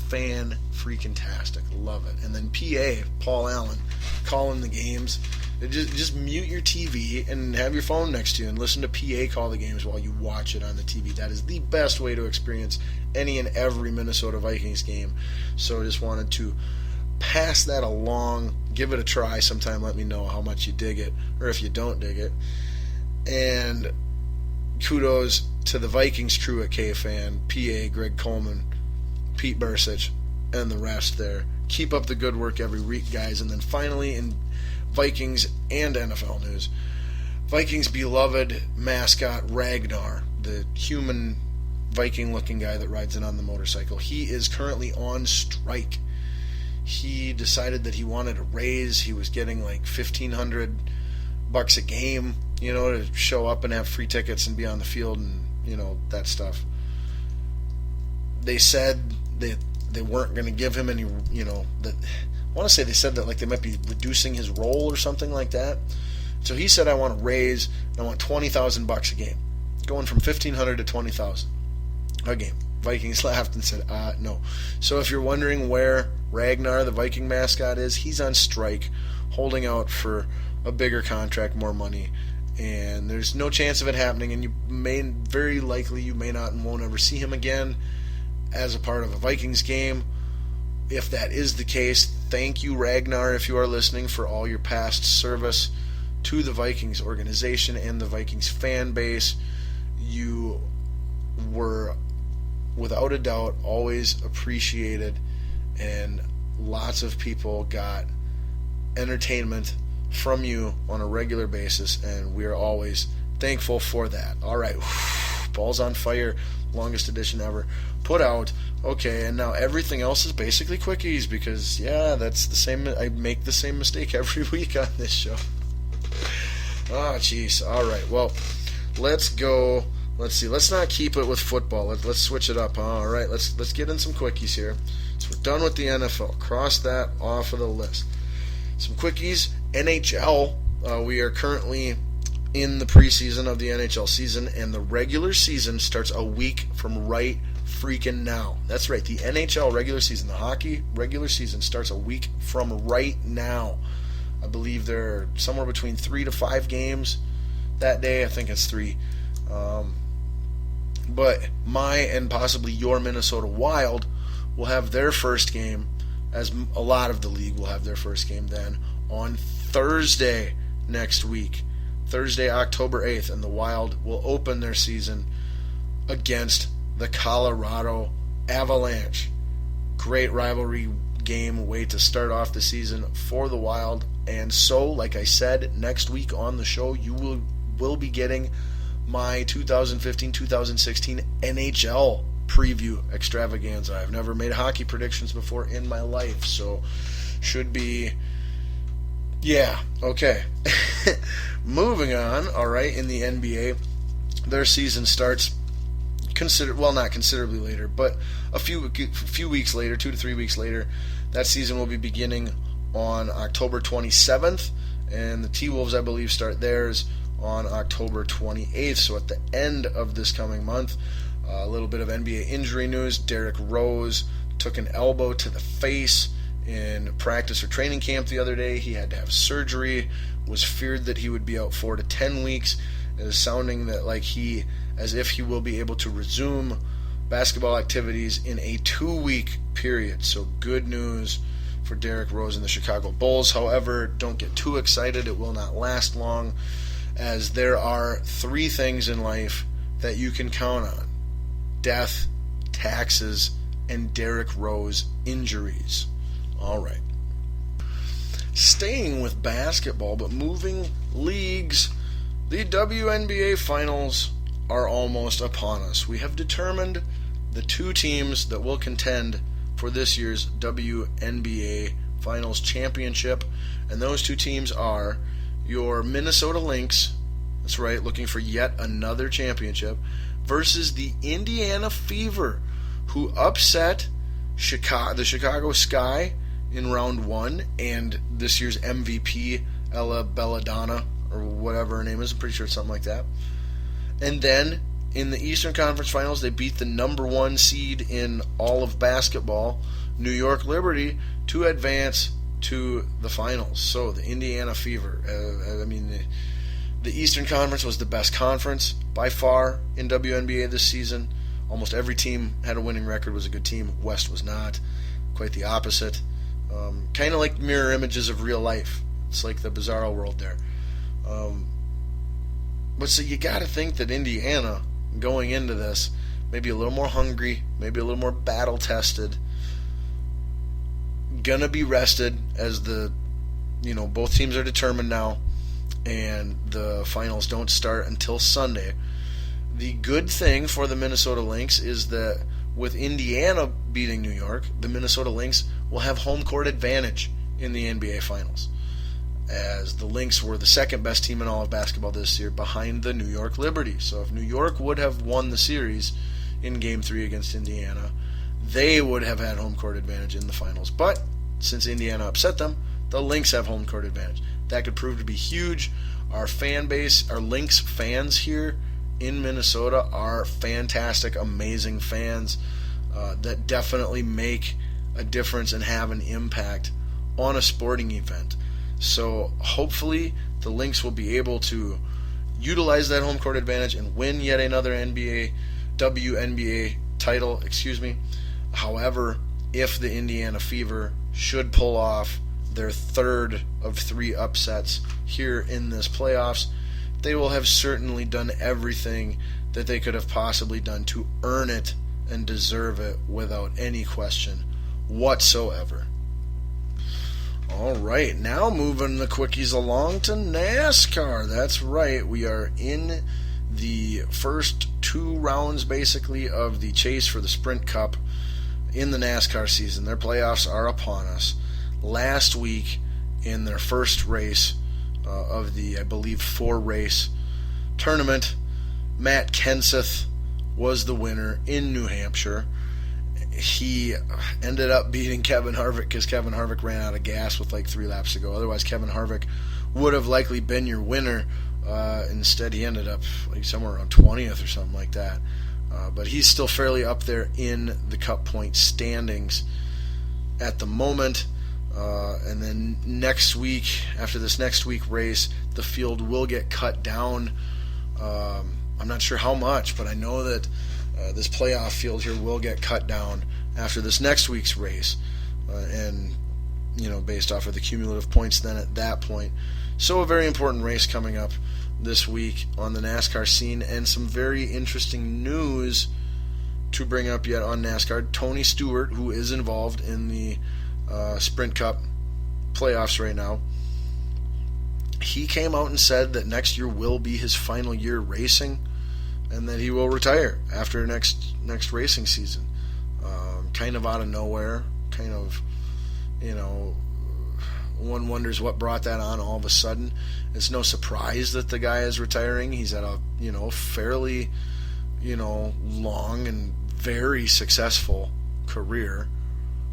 fan-freaking-tastic. Love it. And then PA, Paul Allen, calling the games. Just mute your TV and have your phone next to you and listen to PA call the games while you watch it on the TV. That is the best way to experience any and every Minnesota Vikings game. So I just wanted to pass that along. Give it a try sometime. Let me know how much you dig it, or if you don't dig it. And kudos to the Vikings crew at KFan, PA, Greg Coleman, Pete Bursich, and the rest there. Keep up the good work every week, guys. And then finally, in Vikings and NFL news, Vikings' beloved mascot Ragnar, the human Viking-looking guy that rides in on the motorcycle, he is currently on strike. He decided that he wanted a raise. He was getting like $1,500 a game, to show up and have free tickets and be on the field and, that stuff. They said they weren't going to give him any, that I want to say they said that like they might be reducing his role or something like that. So he said, I want a raise, and I want $20,000 a game, going from $1,500 to $20,000 a game. Vikings laughed and said, no. So if you're wondering where Ragnar, the Viking mascot, is, he's on strike, holding out for a bigger contract, more money, and there's no chance of it happening, and you may not and won't ever see him again as a part of a Vikings game. If that is the case, thank you, Ragnar, if you are listening, for all your past service to the Vikings organization and the Vikings fan base. You were, without a doubt, always appreciated, and lots of people got entertainment from you on a regular basis, and we are always thankful for that. All right, Balls on Fire, longest edition ever, put out. Okay, and now everything else is basically quickies because, that's the same. I make the same mistake every week on this show. Oh, jeez. All right, well, let's go. Let's see. Let's not keep it with football. Let's switch it up. All right, let's get in some quickies here. So we're done with the NFL. Cross that off of the list. Some quickies. NHL. We are currently in the preseason of the NHL season, and the regular season starts a week from right freaking now. That's right, the NHL regular season, the hockey regular season starts a week from right now. I believe there are somewhere between 3 to 5 games that day. I think it's 3. But my and possibly your Minnesota Wild will have their first game, as a lot of the league will have their first game then, on Thursday next week. Thursday, October 8th, and the Wild will open their season against the Colorado Avalanche. Great rivalry game, way to start off the season for the Wild. And so, like I said, next week on the show, you will be getting my 2015-2016 NHL preview extravaganza. I've never made hockey predictions before in my life, so should be... Yeah, okay. Moving on, all right, in the NBA, their season starts not considerably later, but a few weeks later, 2 to 3 weeks later. That season will be beginning on October 27th, and the T-Wolves, I believe, start theirs on October 28th, so at the end of this coming month. A little bit of NBA injury news. Derrick Rose took an elbow to the face in practice or training camp the other day. He had to have surgery. Was feared that he would be out 4 to 10 weeks. It is sounding that as if he will be able to resume basketball activities in a 2-week period. So good news for Derrick Rose and the Chicago Bulls. However, don't get too excited. It will not last long, as there are 3 things in life that you can count on: death, taxes, and Derrick Rose injuries. All right. Staying with basketball, but moving leagues, the WNBA finals are almost upon us. We have determined the 2 teams that will contend for this year's WNBA Finals Championship, and those 2 teams are your Minnesota Lynx, that's right, looking for yet another championship, versus the Indiana Fever, who upset the Chicago Sky in round 1, and this year's MVP, Ella Belladonna, or whatever her name is, I'm pretty sure it's something like that. And then in the Eastern Conference Finals, they beat the number 1 seed in all of basketball, New York Liberty, to advance to the finals. So the Indiana Fever, the Eastern Conference was the best conference by far in WNBA this season. Almost every team had a winning record, was a good team. West was not. Quite the opposite. Kind of like mirror images of real life. It's like the bizarro world there. But so you got to think that Indiana, going into this, maybe a little more hungry, maybe a little more battle-tested, gonna be rested as both teams are determined now, and the finals don't start until Sunday. The good thing for the Minnesota Lynx is that with Indiana beating New York, the Minnesota Lynx will have home court advantage in the NBA Finals, as the Lynx were the second best team in all of basketball this year behind the New York Liberty. So if New York would have won the series in Game 3 against Indiana, they would have had home court advantage in the finals. But since Indiana upset them, the Lynx have home court advantage. That could prove to be huge. Our fan base, our Lynx fans here in Minnesota are fantastic, amazing fans that definitely make a difference and have an impact on a sporting event. So hopefully the Lynx will be able to utilize that home court advantage and win yet another WNBA title. However, if the Indiana Fever should pull off their third of 3 upsets here in this playoffs, they will have certainly done everything that they could have possibly done to earn it and deserve it without any question whatsoever. All right, now moving the quickies along to NASCAR. That's right, we are in the first 2 rounds, basically, of the chase for the Sprint Cup in the NASCAR season. Their playoffs are upon us. Last week, in their first race of the, I believe, 4-race tournament, Matt Kenseth was the winner in New Hampshire. He ended up beating Kevin Harvick because Kevin Harvick ran out of gas with like 3 laps to go. Otherwise, Kevin Harvick would have likely been your winner. Instead, he ended up like somewhere around 20th or something like that. But he's still fairly up there in the Cup point standings at the moment. And then next week, after this next week race, the field will get cut down. I'm not sure how much, but I know that this playoff field here will get cut down after this next week's race, and based off of the cumulative points then at that point. So a very important race coming up this week on the NASCAR scene, and some very interesting news to bring up yet on NASCAR. Tony Stewart, who is involved in the Sprint Cup playoffs right now, he came out and said that next year will be his final year racing, and that he will retire after next racing season. Kind of out of nowhere, one wonders what brought that on all of a sudden. It's no surprise that the guy is retiring. He's had a fairly long and very successful career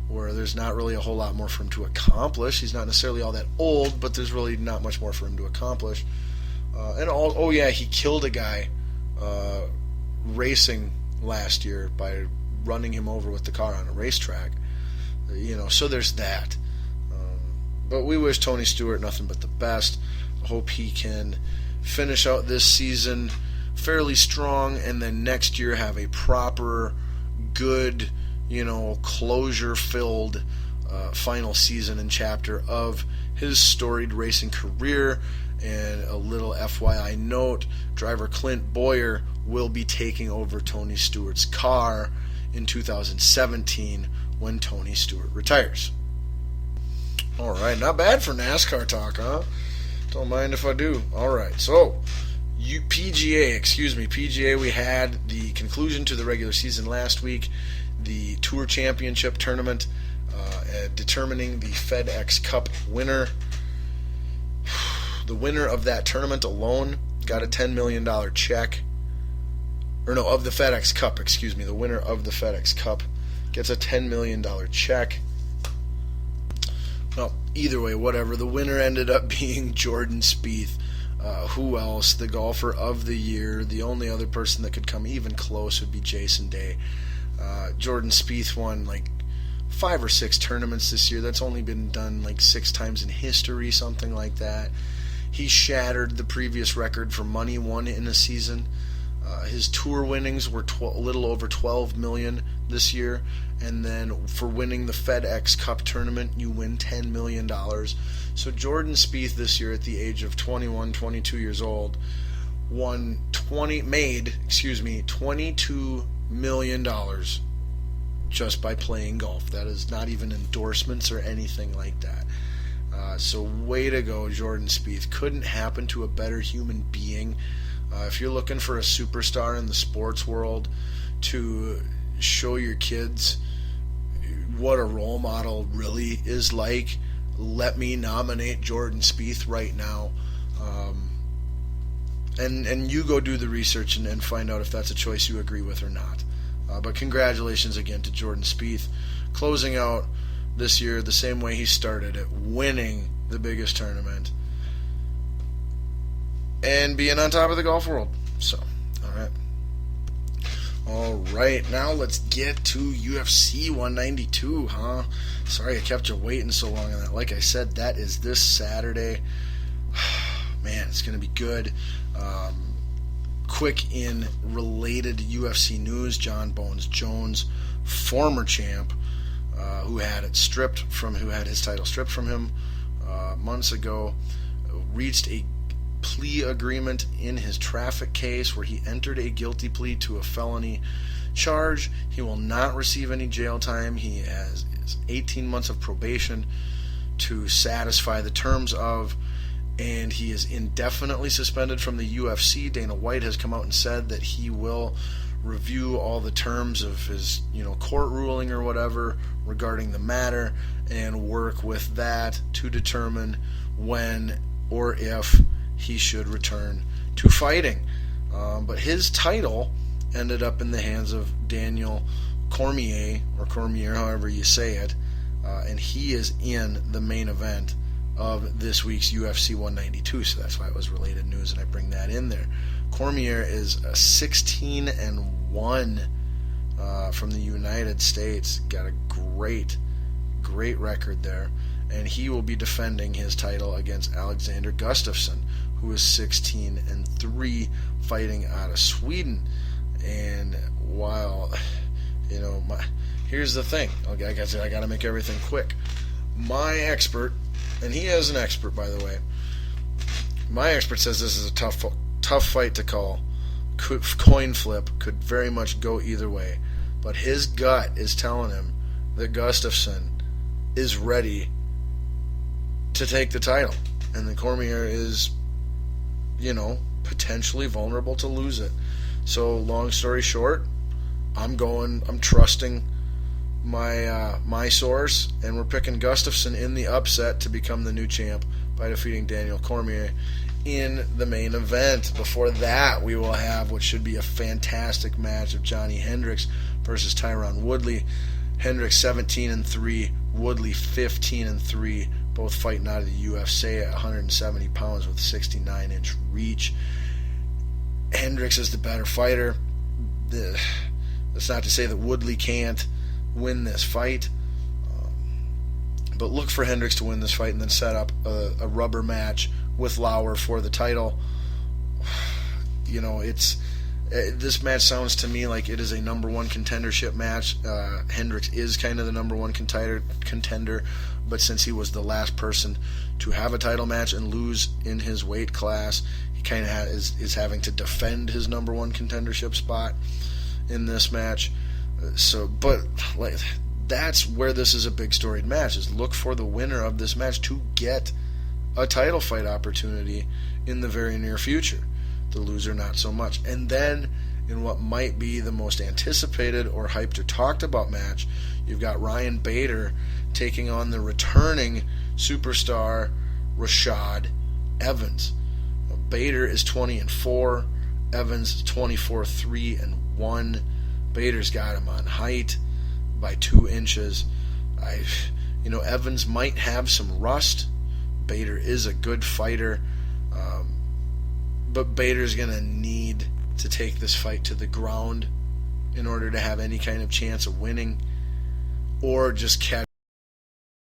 where there's not really a whole lot more for him to accomplish. He's not necessarily all that old, but there's really not much more for him to accomplish. He killed a guy racing last year by running him over with the car on a racetrack. So there's that. But we wish Tony Stewart nothing but the best. I hope he can finish out this season fairly strong, and then next year have a proper, good, closure-filled final season and chapter of his storied racing career. And a little FYI note, driver Clint Boyer will be taking over Tony Stewart's car in 2017 when Tony Stewart retires. All right, not bad for NASCAR talk, huh? Don't mind if I do. All right, so PGA, we had the conclusion to the regular season last week, the Tour Championship tournament, determining the FedEx Cup winner. The winner of that tournament alone got a $10 million check. Of the FedEx Cup, the winner of the FedEx Cup gets a $10 million check. Well, either way, whatever. The winner ended up being Jordan Spieth. Who else? The golfer of the year. The only other person that could come even close would be Jason Day. Jordan Spieth won like 5 or 6 tournaments this year. That's only been done like 6 times in history, something like that. He shattered the previous record for money won in a season. His tour winnings were a little over $12 million this year, and then for winning the FedEx Cup tournament, you win $10 million. So Jordan Spieth this year, at the age of 21, 22 years old, made $22 million just by playing golf. That is not even endorsements or anything like that. So way to go, Jordan Spieth. Couldn't happen to a better human being. If you're looking for a superstar in the sports world to show your kids what a role model really is like, let me nominate Jordan Spieth right now. And you go do the research and find out if that's a choice you agree with or not. But congratulations again to Jordan Spieth, closing out this year the same way he started it, winning the biggest tournament and being on top of the golf world. So, all right, now let's get to UFC 192, huh? Sorry I kept you waiting so long on that. Like I said, that is this Saturday. Man, it's going to be good. Quick in related UFC news, John Bones Jones, former champ, who had his title stripped from him months ago, reached a plea agreement in his traffic case where he entered a guilty plea to a felony charge. He will not receive any jail time. He has 18 months of probation to satisfy the terms of, and he is indefinitely suspended from the UFC. Dana White has come out and said that he will review all the terms of his, court ruling or whatever regarding the matter and work with that to determine when or if he should return to fighting. But his title ended up in the hands of Daniel Cormier, or Cormier, however you say it, and he is in the main event of this week's UFC 192, so that's why it was related news, and I bring that in there. Cormier is a 16-1 from the United States, got a great record there, and he will be defending his title against Alexander Gustafsson, who is 16-3, fighting out of Sweden. And while, here's the thing, okay, I got to make everything quick. My expert, and he is an expert, by the way, my expert says this is a tough fight to call. Coin flip, could very much go either way. But his gut is telling him that Gustafsson is ready to take the title. And then Cormier is, potentially vulnerable to lose it. So, long story short, I'm trusting my source, and we're picking Gustafsson in the upset to become the new champ by defeating Daniel Cormier in the main event. Before that, we will have what should be a fantastic match of Johnny Hendricks versus Tyron Woodley. Hendricks 17-3, Woodley 15-3, both fighting out of the UFC at 170 pounds with 69-inch reach. Hendricks is the better fighter. That's not to say that Woodley can't win this fight, but look for Hendricks to win this fight and then set up a rubber match with Lauer for the title. This match sounds to me like it is a number one contendership match. Hendricks is kind of the number one contender, but since he was the last person to have a title match and lose in his weight class, he kind of is having to defend his number one contendership spot in this match. That's where this is a big storied match, is look for the winner of this match to get a title fight opportunity in the very near future. The loser not so much. And then in what might be the most anticipated or hyped or talked about match, you've got Ryan Bader taking on the returning superstar Rashad Evans. Bader is 20-4, Evans 24-3-1. Bader's got him on height by 2 inches. Evans might have some rust. Bader is a good fighter. But Bader's going to need to take this fight to the ground in order to have any kind of chance of winning, or just catch